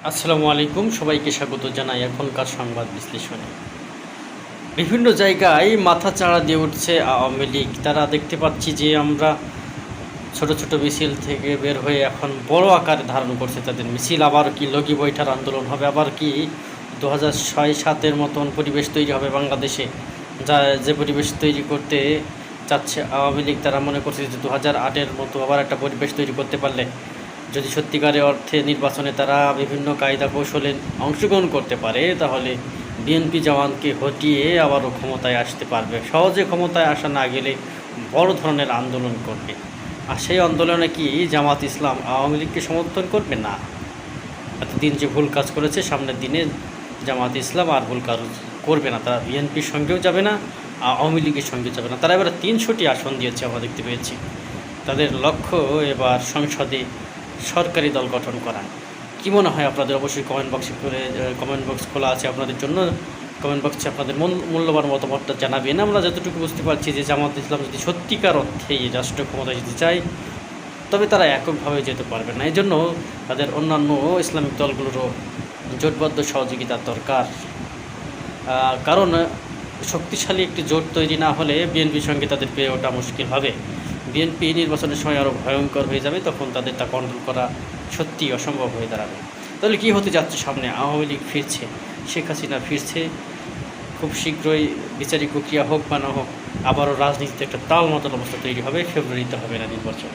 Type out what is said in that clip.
আসসালামু আলাইকুম, সবাইকে স্বাগত জানাই এখনকার সংবাদ বিশ্লেষণে। বিভিন্ন জায়গায় মাথা চাড়া দিয়ে উঠছে আওয়ামী লীগ। তারা দেখতে পাচ্ছি যে আমরা ছোট ছোট মিছিল থেকে বের হয়ে এখন বড় আকারে ধারণ করছে তাদের মিছিল। আবার কি লগি বৈঠার আন্দোলন হবে, আবার কি 2006-07 মতন পরিবেশ তৈরি হবে বাংলাদেশে, যে পরিবেশ তৈরি করতে চাচ্ছে আওয়ামী লীগ। তারা মনে করছে যে 2008-এর মতো আবার একটা পরিবেশ তৈরি করতে পারলে যদি সত্যিকারের অর্থে নির্বাচনে তারা বিভিন্ন কায়দা কৌশলে অংশগ্রহণ করতে পারে, তাহলে বিএনপি জামাতকে হটিয়ে আবারও ক্ষমতায় আসতে পারবে। সহজে ক্ষমতায় আসা না গেলে বড় ধরনের আন্দোলন করবে। আর সেই আন্দোলনে কি জামাত ইসলাম আওয়ামী লীগকে সমর্থন করবে না? এতদিন যে ভুল কাজ করেছে, সামনের দিনে জামাত ইসলাম আর ভুল কাজ করবে না। তারা বিএনপির সঙ্গেও যাবে না, আওয়ামী লীগের সঙ্গে যাবে না। তারা এবার 300টি আসন দিয়েছে, আমরা দেখতে পেয়েছি। তাদের লক্ষ্য এবার সংসদে সরকারি দল গঠন করা। কী মনে হয় আপনাদের? অবশ্যই কমেন্ট বক্স খোলা আছে আপনাদের জন্য। কমেন্ট বক্সে আপনাদের মূল্যবান মতামতটা জানাবেন। আমরা যতটুকু বুঝতে পারছি যে জামাত ইসলাম যদি সত্যিকার অর্থে এই রাষ্ট্র ক্ষমতায় যেতে চায়, তবে তারা এককভাবে যেতে পারবে না। এই জন্য তাদের অন্যান্য ইসলামিক দলগুলোরও জোটবদ্ধ সহযোগিতার দরকার। কারণ শক্তিশালী একটি জোট তৈরি না হলে বিএনপির সঙ্গে তাদের পেয়ে ওঠা মুশকিল হবে। বিএনপি নির্বাচনের সময় আরও ভয়ঙ্কর হয়ে যাবে, তখন তাদের তা কন্ট্রোল করা সত্যিই অসম্ভব হয়ে দাঁড়াবে। তাহলে কী হতে যাচ্ছে সামনে? আওয়ামী লীগ ফিরছে, শেখ হাসিনা ফিরছে। খুব শীঘ্রই বিচারিক প্রক্রিয়া হোক বা না হোক, আবারও রাজনীতিতে একটা তালমাতাল অবস্থা তৈরি হবে। ফেব্রুয়ারিতে হবে না নির্বাচন।